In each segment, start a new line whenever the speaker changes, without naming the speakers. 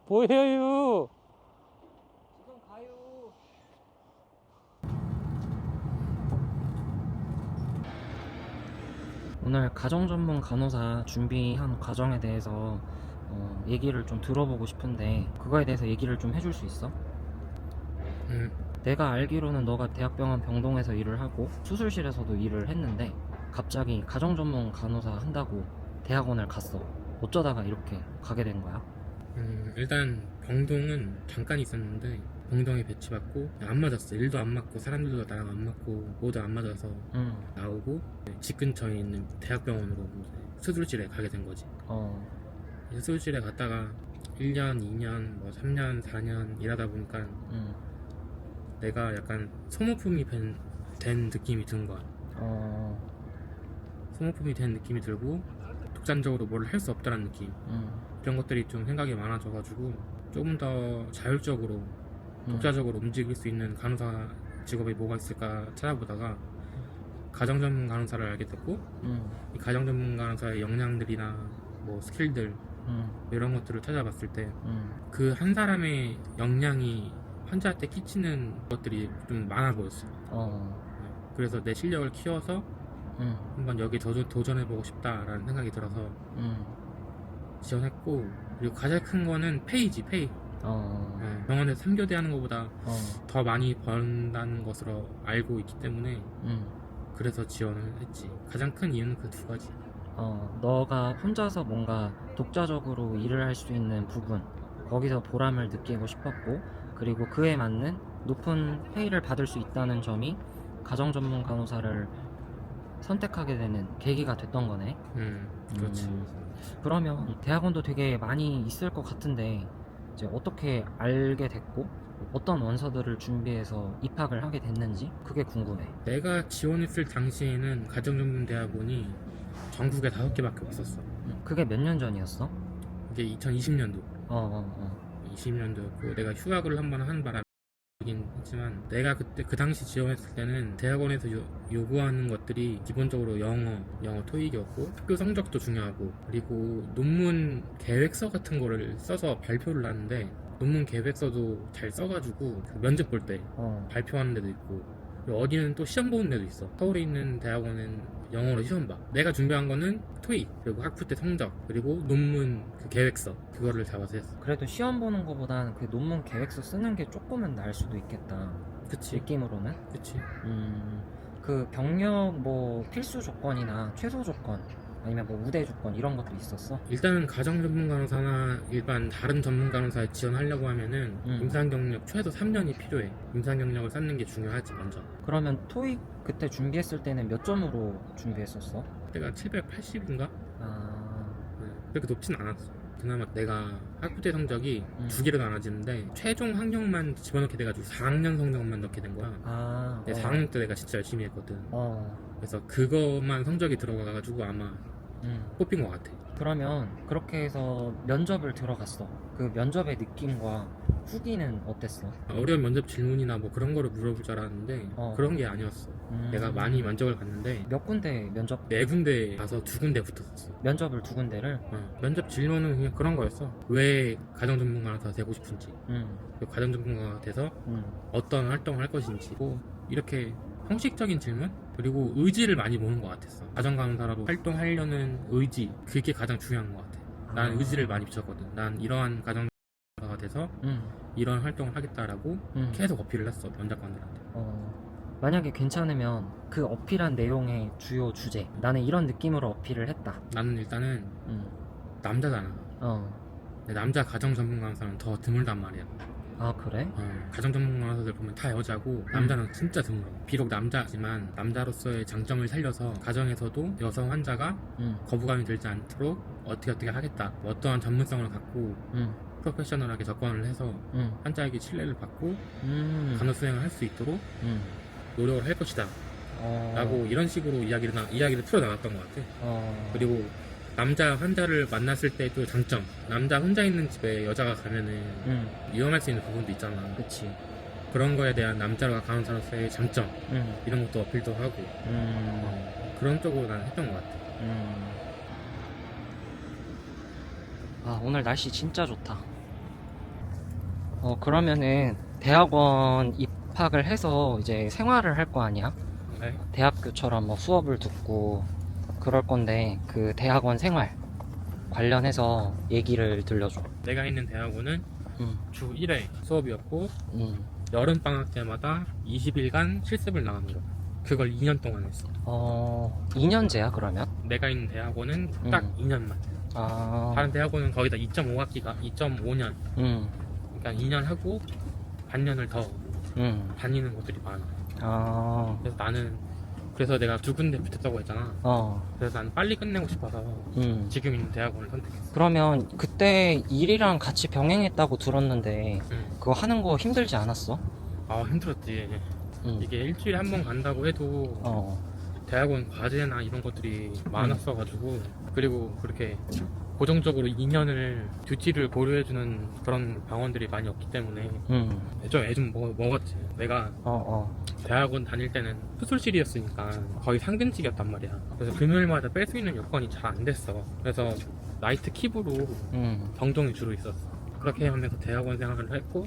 보여요.
지금 가요.
오늘 가정 전문 간호사 준비한 과정에 대해서 얘기를 좀 들어보고 싶은데 그거에 대해서 얘기를 좀 해줄 수 있어? 내가 알기로는 너가 대학병원 병동에서 일을 하고 수술실에서도 일을 했는데 갑자기 가정 전문 간호사 한다고 대학원을 갔어. 어쩌다가 이렇게 가게 된 거야?
일단 병동은 잠깐 있었는데 병동에 배치받고 안 맞았어. 일도 안 맞고 사람들도 나랑 안 맞고 모두 안 맞아서
응.
나오고 집 근처에 있는 대학병원으로 이제 수술실에 가게 된 거지. 이제 수술실에 갔다가 1년, 2년, 뭐 3년, 4년 일하다 보니까
응.
내가 약간 소모품이 된 느낌이 든 거야. 소모품이 된 느낌이 들고 독단적으로 뭘 할 수 없다는 느낌. 이런 것들이 좀 생각이 많아져가지고 조금 더 자율적으로 독자적으로 움직일 수 있는 간호사 직업이 뭐가 있을까 찾아보다가 가정 전문 간호사를 알게 됐고 이 가정 전문 간호사의 역량들이나 뭐 스킬들 이런 것들을 찾아봤을 때 그 한 사람의 역량이 환자한테 끼치는 것들이 좀 많아 보였어. 그래서 내 실력을 키워서 한번 여기 도전해보고 싶다라는 생각이 들어서 지원했고, 그리고 가장 큰 거는 페이지, 페이. 병원에서 3교대 하는 것보다 더 많이 번다는 것으로 알고 있기 때문에 그래서 지원을 했지. 가장 큰 이유는 그 두 가지.
너가 혼자서 뭔가 독자적으로 일을 할 수 있는 부분, 거기서 보람을 느끼고 싶었고, 그리고 그에 맞는 높은 페이를 받을 수 있다는 점이 가정 전문 간호사를 선택하게 되는 계기가 됐던 거네.
그렇지.
그러면 대학원도 되게 많이 있을 것 같은데 이제 어떻게 알게 됐고 어떤 원서들을 준비해서 입학을 하게 됐는지 그게 궁금해.
내가 지원했을 당시에는 가정전문대학원이 전국에 5개밖에 없었어.
그게 몇 년 전이었어?
이게 2020년도.
어, 어,
20년도였고 내가 휴학을 한 번 한 바람이긴 했지만 내가 그때 그 당시 지원했을 때는 대학원에서 요구하는 것들이 기본적으로 영어 토익이었고 학교 성적도 중요하고 그리고 논문 계획서 같은 거를 써서 발표를 하는데 논문 계획서도 잘 써가지고 그 면접 볼 때 발표하는 데도 있고 그리고 어디는 또 시험 보는 데도 있어. 서울에 있는 대학원은 영어로 시험 봐. 내가 준비한 거는 토익 그리고 학부 때 성적 그리고 논문 그 계획서 그거를 잡아서 했어.
그래도 시험 보는 거보다는 그 논문 계획서 쓰는 게 조금은 나을 수도 있겠다.
그치.
느낌으로는.
그치.
그 경력 뭐 필수 조건이나 최소 조건 아니면 뭐 우대 조건 이런 것도 있었어?
일단은 가정 전문 간호사나 일반 다른 전문 간호사에 지원하려고 하면은 임상 경력 최소 3년이 필요해. 임상 경력을 쌓는 게 중요하지 먼저.
그러면 토익 그때 준비했을 때는 몇 점으로 준비했었어?
그때가 780인가?
아,
그렇게 높진 않았어. 그나마 내가 학부 때 성적이 두 개로 나눠지는데 최종 학력만 집어넣게 돼가지고 4학년 성적만 넣게 된 거야.
아,
4학년 때 내가 진짜 열심히 했거든.
어,
그래서 그것만 성적이 들어가가지고 아마 뽑힌 것 같아.
그러면 그렇게 해서 면접을 들어갔어. 그 면접의 느낌과 후기는 어땠어?
어려운 면접 질문이나 뭐 그런 거를 물어볼 줄 알았는데 그런 게 아니었어. 내가 많이 만족을 갔는데
몇 군데 면접,
4군데 가서 2군데 붙었어.
면접을 두 군데를?
면접 질문은 그냥 그런 거였어. 왜 가정 전문가가 되고 싶은지, 그리고 가정 전문가가 돼서 어떤 활동을 할 것인지, 뭐 이렇게 형식적인 질문? 그리고 의지를 많이 보는 것 같았어. 가정 간호사로 활동하려는 의지, 그게 가장 중요한 것 같아. 난 의지를 많이 비췄거든. 난 이러한 가정 간호사가 돼서 이런 활동을 하겠다라고 계속 어필을 했어, 면접관들한테.
만약에 괜찮으면 그 어필한 내용의 주요 주제, 나는 이런 느낌으로 어필을 했다.
나는 일단은 남자잖아. 근데 남자 가정 전문 간호사는 더 드물단 말이야.
아, 그래?
가정 전문 간호사들 보면 다 여자고 남자는 진짜 드물어. 비록 남자지만 남자로서의 장점을 살려서 가정에서도 여성 환자가 거부감이 들지 않도록 어떻게 하겠다, 뭐 어떠한 전문성을 갖고 프로페셔널하게 접근을 해서 환자에게 신뢰를 받고 간호 수행을 할 수 있도록 노력을 할 것이다 라고 이런 식으로 이야기를 풀어나갔던 것 같아. 그리고 남자 환자를 만났을 때 또 장점, 남자 혼자 있는 집에 여자가 가면은 위험할 수 있는 부분도 있잖아.
그치.
그런 거에 대한 남자가 간호사로서의 장점 이런 것도 어필도 하고 그런 쪽으로 난 했던 것 같아.
아, 오늘 날씨 진짜 좋다. 그러면은 대학원 입학을 해서 이제 생활을 할 거 아니야?
네.
대학교처럼 뭐 수업을 듣고 그럴 건데 그 대학원 생활 관련해서 얘기를 들려줘.
내가 있는 대학원은
음,
주 1회 수업이었고
음.
여름방학 때마다 20일간 실습을 나가는 거야. 그걸 2년 동안 했어.
2년제야 그러면?
내가 있는 대학원은 딱 2년만.
아,
다른 대학원은 거의 다 2.5학기가 2.5년.
음,
그러니까 2년 하고 반년을 더 다니는 곳들이 많아.
아,
그래서 나는 그래서 내가 두 군데 붙었다고 했잖아. 그래서 난 빨리 끝내고 싶어서 지금 있는 대학원을 선택했어.
그러면 그때 일이랑 같이 병행했다고 들었는데 그거 하는 거 힘들지 않았어?
아 힘들었지.
응.
이게 일주일에 한 번 간다고 해도 대학원 과제나 이런 것들이 많았어가지고 그리고 그렇게 고정적으로 2년을 듀티를 고려해주는 그런 병원들이 많이 없기 때문에 좀 애 좀 먹었지. 내가 대학원 다닐 때는 수술실이었으니까 거의 상근직이었단 말이야. 그래서 금요일마다 뺄 수 있는 여건이 잘 안 됐어. 그래서 나이트 킵으로 병동이 주로 있었어. 그렇게 하면서 대학원 생활을 했고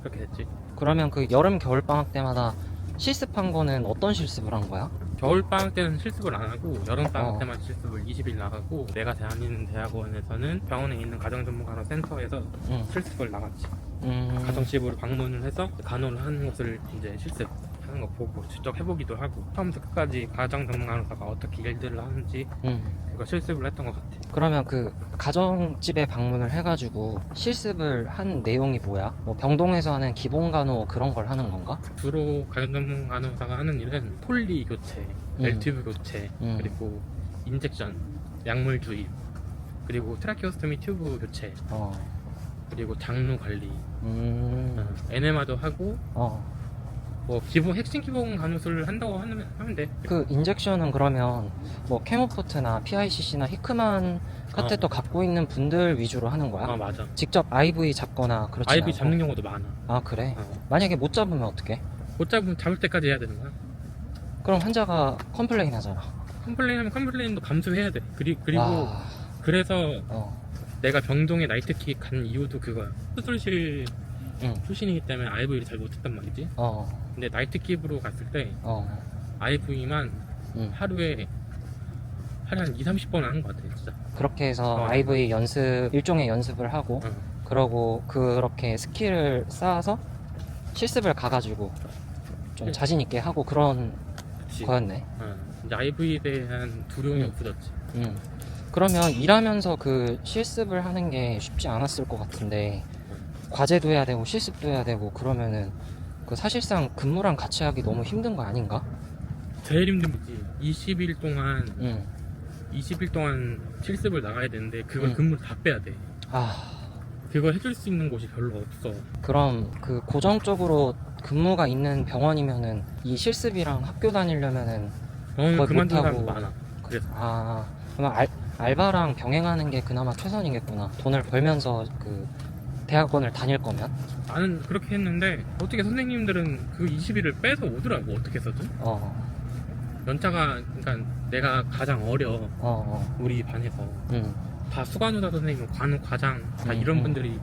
그렇게 됐지.
그러면 그 여름 겨울 방학 때마다 실습한 거는 어떤 실습을 한 거야?
겨울방학 때는 실습을 안 하고 여름방학 때만 실습을 20일 나가고 내가 다니는 대학원에서는 병원에 있는 가정전문간호 센터에서 실습을 나갔지. 가정집으로 방문을 해서 간호를 하는 것을 이제 실습하는 거 보고 직접 해보기도 하고 처음부터 끝까지 가정전문간호사가 어떻게 일들을 하는지 그거 실습을 했던 것 같아.
그러면 그 가정집에 방문을 해가지고 실습을 한 내용이 뭐야? 뭐 병동에서 하는 기본 간호 그런 걸 하는 건가?
주로 가정전문간호사가 하는 일은 폴리 교체, 벨튜브 교체, 그리고 인젝션, 약물 주입, 그리고 트라키오스토미 튜브 교체, 그리고 장루 관리, 에네마도 하고 뭐 기본 핵심 기본 간호술을 한다고 하면 돼.
그 인젝션은 그러면 뭐 케모포트나 PICC나 히크만 카테터 갖고 있는 분들 위주로 하는 거야?
맞아.
직접 IV 잡거나 그렇지
IV
않고?
잡는 경우도 많아.
아 그래? 만약에 못 잡으면 어떡해?
못 잡으면 잡을 때까지 해야 되는 거야.
그럼 환자가 컴플레인 하잖아.
컴플레인하면 컴플레인도 감수해야 돼. 그리고
와,
그래서
어,
내가 병동에 나이트킥 간 이유도 그거야. 수술실 출신이기 때문에 IV를 잘 못했단 말이지. 근데 나이트킥으로 갔을 때 IV만 하루에 한 2, 30번 하는 것 같아 진짜.
그렇게 해서 IV 연습, 일종의 연습을 하고 그러고 그렇게 스킬을 쌓아서 실습을 가가지고 좀 자신 있게 하고 그런
그치.
거였네.
이제 IV에 대한 두려움이 없어졌지.
그러면 일하면서 그 실습을 하는 게 쉽지 않았을 것 같은데 과제도 해야 되고 실습도 해야 되고 그러면은 그 사실상 근무랑 같이 하기 너무 힘든 거 아닌가?
제일 힘든 거지. 20일
응.
동안 실습을 나가야 되는데 그걸
응.
근무를 다 빼야 돼.
아,
그걸 해줄 수 있는 곳이 별로 없어.
그럼 그 고정적으로 근무가 있는 병원이면은 이 실습이랑 학교 다니려면은
병원을
거의
그만둔
못하고.
사람도 많아. 그래서
그러면 알바랑 병행하는 게 그나마 최선이겠구나. 돈을 벌면서 그 대학원을 다닐 거면.
나는 그렇게 했는데 어떻게 선생님들은 그 20일을 빼서 오더라고. 어떻게 해서든. 연차가 그러니까 내가 가장 어려. 우리 반에서 다 수간호사 선생님, 간호 과장 다 이런 분들이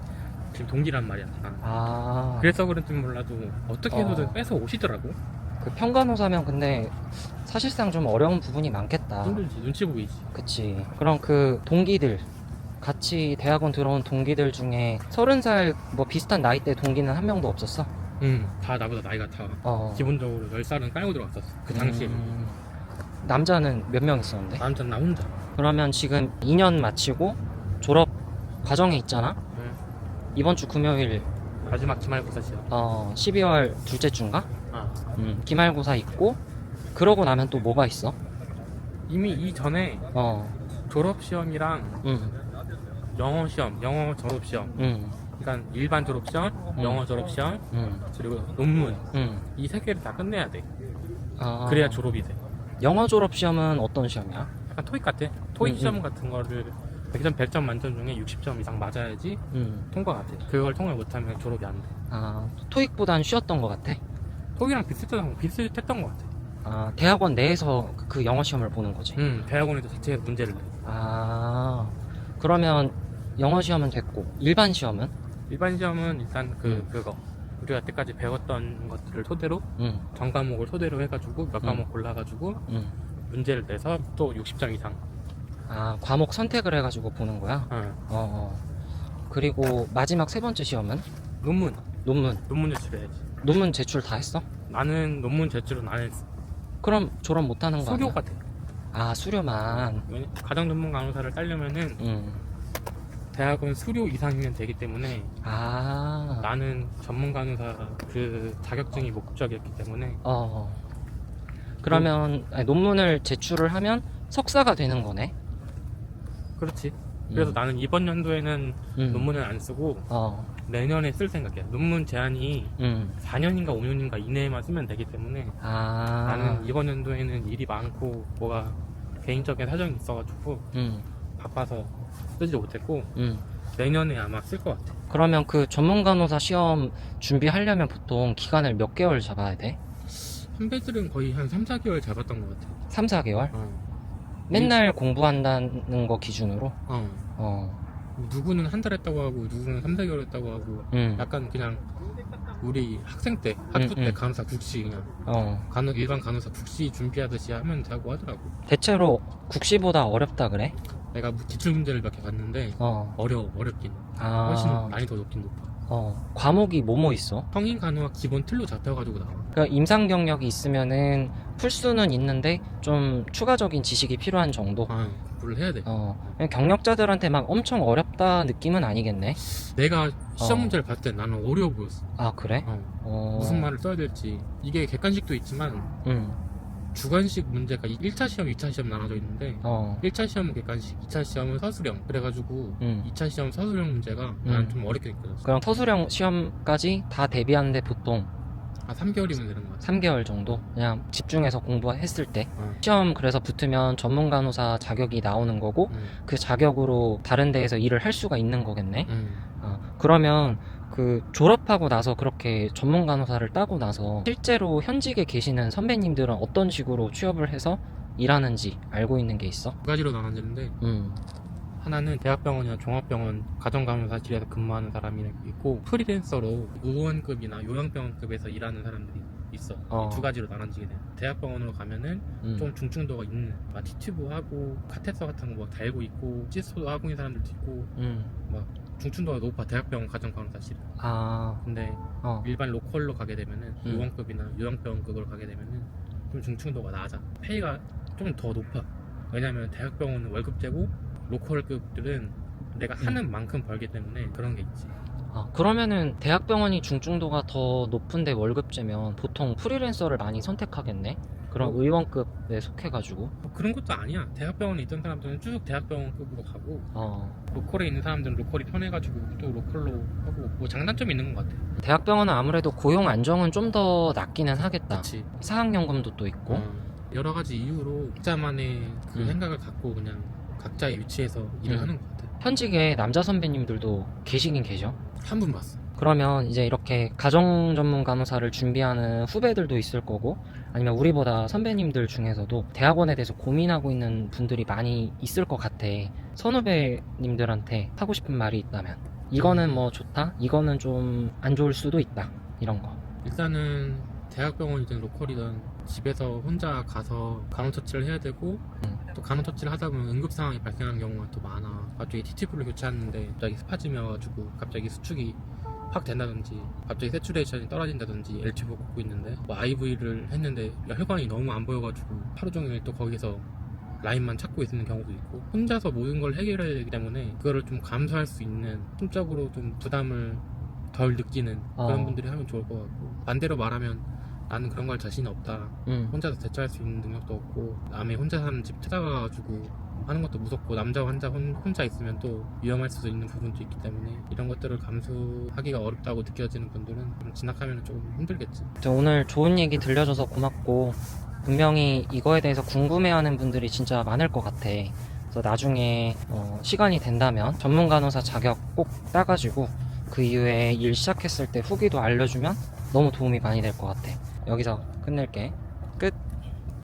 지금 동기란 말이야. 다. 그래서 그런지 몰라도 어떻게 해서든 빼서 오시더라고.
그 평간호사면 근데 사실상 좀 어려운 부분이 많겠다.
힘들지. 눈치 보이지.
그치. 그럼 그 동기들 같이 대학원 들어온 동기들 중에 30살 뭐 비슷한 나이대 동기는 한 명도 없었어?
다 나보다 나이가 다 기본적으로 10살은 깔고 들어갔었어. 그 당시에.
남자는 몇 명 있었는데?
남자는 나 혼자.
그러면 지금 2년 마치고 졸업 과정에 있잖아? 이번 주 금요일
마지막 기말고사 시험.
12월 둘째 주인가? 기말고사 있고 그러고 나면 또 뭐가 있어?
이미 이전에 졸업 시험이랑 영어 시험, 영어 졸업 시험. 그러니까 일반 졸업 시험, 영어 졸업 시험, 그리고 논문. 이 세 개를 다 끝내야 돼. 그래야 졸업이 돼.
영어 졸업 시험은 어떤 시험이야?
약간 토익 같아. 토익 시험 같은 거를 100점, 100점 만점 중에 60점 이상 맞아야지 통과 같아. 그걸 통과 못하면 졸업이 안 돼.
토익보단 쉬웠던 것 같아?
토익이랑 비슷했던 것 같아.
대학원 내에서 그 영어 시험을 보는 거지?
대학원에서 자체에서 문제를 내.
그러면 영어 시험은 됐고 일반 시험은?
일반 시험은 일단 그거 우리가 때까지 배웠던 것들을 토대로
응,
전 과목을 토대로 해가지고 몇 과목 골라가지고
응.
문제를 내서 또 60점 이상.
아, 과목 선택을 해가지고 보는 거야? 어. 그리고 마지막 세 번째 시험은?
논문
논문
제출해야지.
논문 제출 다 했어?
나는 논문 제출은 안 했어.
그럼 졸업 못 하는 거
수료
아니야?
같아.
아, 수료만.
가정 전문 간호사를 따려면은
응.
대학원 수료 이상이면 되기 때문에
아,
나는 전문 간호사 그 자격증이 목적이었기 때문에
그러면 아니, 논문을 제출을 하면 석사가 되는 거네?
그렇지. 그래서 나는 이번 연도에는 논문을 안 쓰고 내년에 쓸 생각이야. 논문 제한이 4년인가 5년인가 이내에만 쓰면 되기 때문에 나는 이번 연도에는 일이 많고 뭐가 개인적인 사정이 있어가지고 바빠서 쓰지 못했고 내년에 아마 쓸 것 같아.
그러면 그 전문 간호사 시험 준비하려면 보통 기간을 몇 개월 잡아야 돼?
선배들은 거의 한 3, 4개월 잡았던 것 같아.
3, 4개월? 맨날 공부한다는 거 기준으로?
누구는 한 달 했다고 하고 누구는 3, 4개월 했다고 하고 약간 그냥 우리 학생 때 학부 때 간호사 국시 그냥 일반 간호사 국시 준비하듯이 하면 되고 하더라고.
대체로 국시보다 어렵다 그래?
내가 기출 문제를 몇 개 봤는데 어렵긴 훨씬 많이 더 높긴 높아.
과목이 뭐뭐 있어?
성인 간호학 기본 틀로 잡혀가지고 나와.
그러니까 임상 경력이 있으면은 풀 수는 있는데 좀 추가적인 지식이 필요한 정도?
공부를 해야 돼.
그냥 경력자들한테 막 엄청 어렵다 느낌은 아니겠네?
내가 시험 문제를 봤을 때 나는 어려워 보였어.
아, 그래?
무슨 말을 써야 될지. 이게 객관식도 있지만 주관식 문제가 1차 시험, 2차 시험 나눠져 있는데 1차 시험은 객관식, 2차 시험은 서술형. 그래가지고 2차 시험 서술형 문제가 난 좀 어렵게 느껴졌어.
그럼 서술형 시험까지 다 대비하는데 보통
3개월이면 되는 것 같아.
3개월 정도? 그냥 집중해서 공부했을 때 시험 그래서 붙으면 전문 간호사 자격이 나오는 거고 그 자격으로 다른 데에서 일을 할 수가 있는 거겠네? 그러면 그 졸업하고 나서 그렇게 전문 간호사를 따고 나서 실제로 현직에 계시는 선배님들은 어떤 식으로 취업을 해서 일하는지 알고 있는 게 있어?
두 가지로 나눠지는데 하나는 대학병원이나 종합병원 가정간호사실에서 근무하는 사람이 있고 프리랜서로 의원급이나 요양병원급에서 일하는 사람들이 있어. 이 두 가지로 나눠지게 돼. 대학병원으로 가면은 좀 중증도가 있는 막 티튜브 하고 카테터 같은 거 막 달고 있고 시스도 하고 있는 사람들도 있고 막 중증도가 높아. 대학병원 가정간호사실. 근데 일반 로컬로 가게 되면은 의원급이나 요양병원급으로 가게 되면은 좀 중증도가 낮아. 페이가 좀 더 높아. 왜냐면 대학병원은 월급제고 로컬급들은 내가 하는 만큼 벌기 때문에 그런 게 있지.
그러면은 대학병원이 중증도가 더 높은데 월급제면 보통 프리랜서를 많이 선택하겠네? 그런 의원급에 속해가지고
그런 것도 아니야. 대학병원에 있던 사람들은 쭉 대학병원급으로 가고 로컬에 있는 사람들은 로컬이 편해가지고 또 로컬로 하고 뭐 장단점이 있는 것 같아.
대학병원은 아무래도 고용 안정은 좀 더 낫기는 하겠다.
그치.
사학연금도 또 있고
여러 가지 이유로 각자만의 그 생각을 갖고 그냥 각자의 위치에서 일을 하는 것 같아.
현직에 남자 선배님들도 계시긴 계셔?
한 분 봤어.
그러면 이제 이렇게 가정 전문 간호사를 준비하는 후배들도 있을 거고 아니면 우리보다 선배님들 중에서도 대학원에 대해서 고민하고 있는 분들이 많이 있을 것 같아. 선후배님들한테 하고 싶은 말이 있다면 이거는 뭐 좋다, 이거는 좀 안 좋을 수도 있다, 이런 거.
일단은 대학병원이든 로컬이든 집에서 혼자 가서 간호처치를 해야 되고 또 간호처치를 하다 보면 응급상황이 발생하는 경우가 또 많아. 갑자기 TTV를 교체하는데 갑자기 스파즘이어가지고 갑자기 수축이 확 된다든지 갑자기 세츄레이션이 떨어진다든지 L튜브 꽂고 있는데 뭐 IV를 했는데 혈관이 너무 안 보여가지고 하루 종일 또 거기서 라인만 찾고 있는 경우도 있고 혼자서 모든 걸 해결해야 되기 때문에 그거를 좀 감수할 수 있는 심적으로 좀 부담을 덜 느끼는 그런 분들이 하면 좋을 것 같고 반대로 말하면 나는 그런 걸 자신이 없다. 혼자서 대처할 수 있는 능력도 없고 남의 혼자 사는 집 찾아가가지고 하는 것도 무섭고 남자 환자 혼자 있으면 또 위험할 수도 있는 부분도 있기 때문에 이런 것들을 감수하기가 어렵다고 느껴지는 분들은 좀 진학하면 조금 힘들겠지.
오늘 좋은 얘기 들려줘서 고맙고 분명히 이거에 대해서 궁금해하는 분들이 진짜 많을 것 같아. 그래서 나중에 시간이 된다면 전문 간호사 자격 꼭 따가지고 그 이후에 일 시작했을 때 후기도 알려주면 너무 도움이 많이 될 것 같아. 여기서 끝낼게. 끝.